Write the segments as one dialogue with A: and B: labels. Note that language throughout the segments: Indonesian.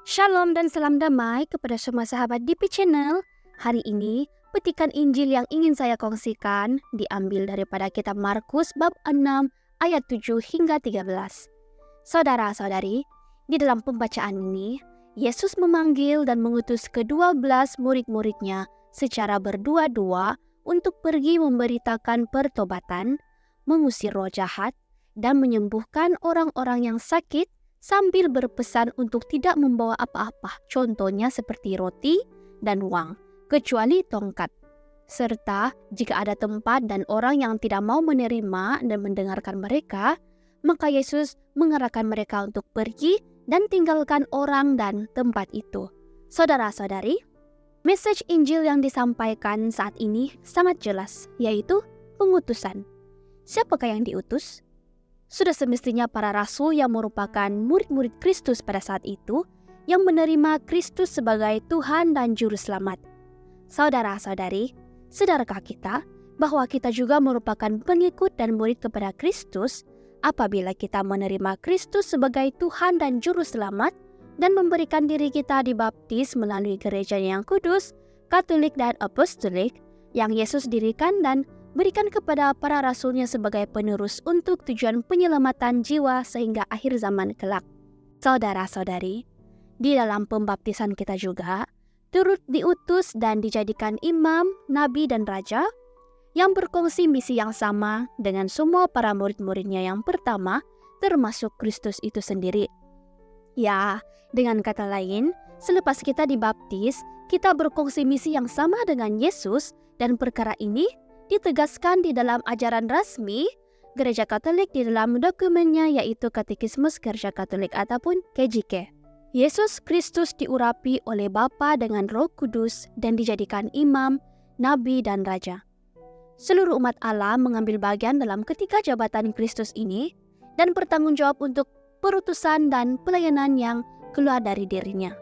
A: Shalom dan salam damai kepada semua sahabat DP Channel. Hari ini, petikan Injil yang ingin saya kongsikan diambil daripada kitab Markus bab 6 ayat 7 hingga 13. Saudara-saudari, di dalam pembacaan ini, Yesus memanggil dan mengutus ke-12 murid-muridnya secara berdua-dua untuk pergi memberitakan pertobatan, mengusir roh jahat, dan menyembuhkan orang-orang yang sakit, sambil berpesan untuk tidak membawa apa-apa, contohnya seperti roti dan uang, kecuali tongkat. Serta jika ada tempat dan orang yang tidak mau menerima dan mendengarkan mereka, maka Yesus mengarahkan mereka untuk pergi dan tinggalkan orang dan tempat itu. Saudara-saudari, message Injil yang disampaikan saat ini sangat jelas, yaitu pengutusan. Siapakah yang diutus? Sudah semestinya para rasul yang merupakan murid-murid Kristus pada saat itu yang menerima Kristus sebagai Tuhan dan Juru Selamat. Saudara-saudari, sadarkah kita bahwa kita juga merupakan pengikut dan murid kepada Kristus apabila kita menerima Kristus sebagai Tuhan dan Juru Selamat dan memberikan diri kita dibaptis melalui gereja yang kudus, Katolik dan Apostolik yang Yesus dirikan dan berikan kepada para rasulnya sebagai penerus untuk tujuan penyelamatan jiwa sehingga akhir zaman kelak. Saudara-saudari, di dalam pembaptisan kita juga turut diutus dan dijadikan imam, nabi, dan raja yang berkongsi misi yang sama dengan semua para murid-muridnya yang pertama, termasuk Kristus itu sendiri. Ya, dengan kata lain, selepas kita dibaptis, kita berkongsi misi yang sama dengan Yesus, dan perkara ini ditegaskan di dalam ajaran resmi Gereja Katolik di dalam dokumennya, yaitu Katekismus Gereja Katolik ataupun KJK. Yesus Kristus diurapi oleh Bapa dengan Roh Kudus dan dijadikan imam, nabi, dan raja. Seluruh umat Allah mengambil bagian dalam ketiga jabatan Kristus ini dan bertanggung jawab untuk perutusan dan pelayanan yang keluar dari dirinya.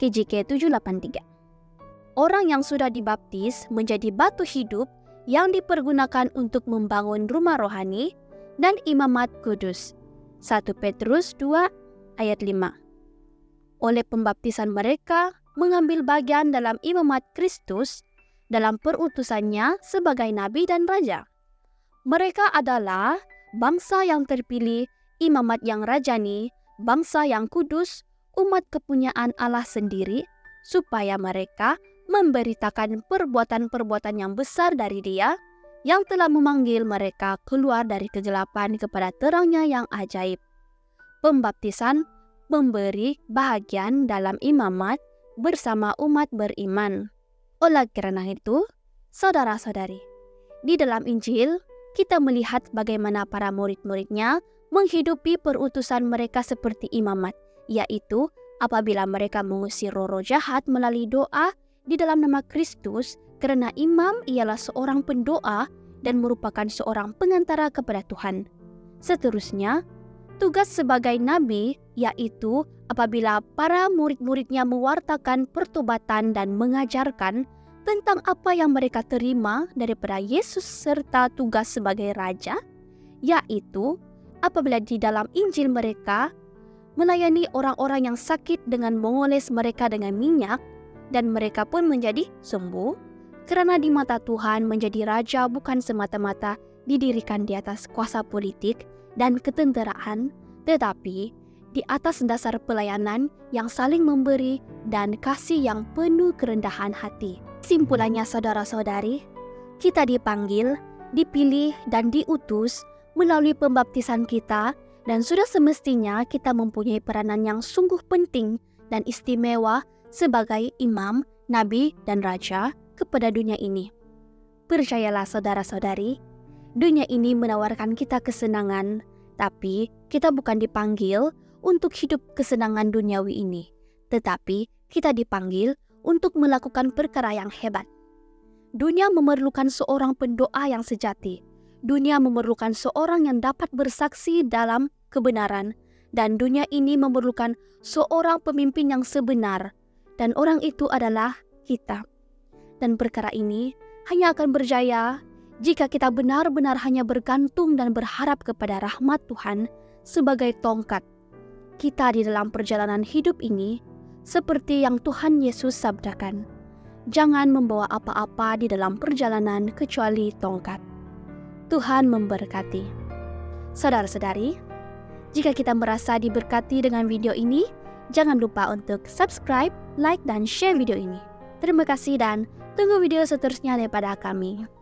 A: KJK 783. Orang yang sudah dibaptis menjadi batu hidup yang dipergunakan untuk membangun rumah rohani dan imamat kudus. 1 Petrus 2 ayat 5. Oleh pembaptisan mereka mengambil bagian dalam imamat Kristus dalam perutusannya sebagai nabi dan raja. Mereka adalah bangsa yang terpilih, imamat yang rajani, bangsa yang kudus, umat kepunyaan Allah sendiri, supaya mereka memberitakan perbuatan-perbuatan yang besar dari Dia yang telah memanggil mereka keluar dari kegelapan kepada terangnya yang ajaib. Pembaptisan memberi bahagian dalam imamat bersama umat beriman. Oleh karena itu, saudara-saudari, di dalam Injil kita melihat bagaimana para murid-muridnya menghidupi perutusan mereka seperti imamat, yaitu apabila mereka mengusir roh-roh jahat melalui doa di dalam nama Kristus, karena imam ialah seorang pendoa dan merupakan seorang pengantara kepada Tuhan. Seterusnya, tugas sebagai nabi yaitu apabila para murid-muridnya mewartakan pertobatan dan mengajarkan tentang apa yang mereka terima daripada Yesus serta tugas sebagai raja, yaitu apabila di dalam Injil mereka melayani orang-orang yang sakit dengan mengoles mereka dengan minyak, dan mereka pun menjadi sembuh, karena di mata Tuhan menjadi raja bukan semata-mata didirikan di atas kuasa politik dan ketenteraan, tetapi di atas dasar pelayanan yang saling memberi dan kasih yang penuh kerendahan hati. Simpulannya, saudara-saudari, kita dipanggil, dipilih, dan diutus melalui pembaptisan kita, dan sudah semestinya kita mempunyai peranan yang sungguh penting dan istimewa sebagai imam, nabi, dan raja kepada dunia ini. Percayalah saudara-saudari, dunia ini menawarkan kita kesenangan, tapi kita bukan dipanggil untuk hidup kesenangan duniawi ini, tetapi kita dipanggil untuk melakukan perkara yang hebat. Dunia memerlukan seorang pendoa yang sejati. Dunia memerlukan seorang yang dapat bersaksi dalam kebenaran, dan dunia ini memerlukan seorang pemimpin yang sebenar, dan orang itu adalah kita. Dan perkara ini hanya akan berjaya jika kita benar-benar hanya bergantung dan berharap kepada rahmat Tuhan sebagai tongkat. Kita di dalam perjalanan hidup ini seperti yang Tuhan Yesus sabdakan. Jangan membawa apa-apa di dalam perjalanan kecuali tongkat. Tuhan memberkati. Saudara-saudari, jika kita merasa diberkati dengan video ini, jangan lupa untuk subscribe, like, dan share video ini. Terima kasih dan tunggu video seterusnya daripada kami.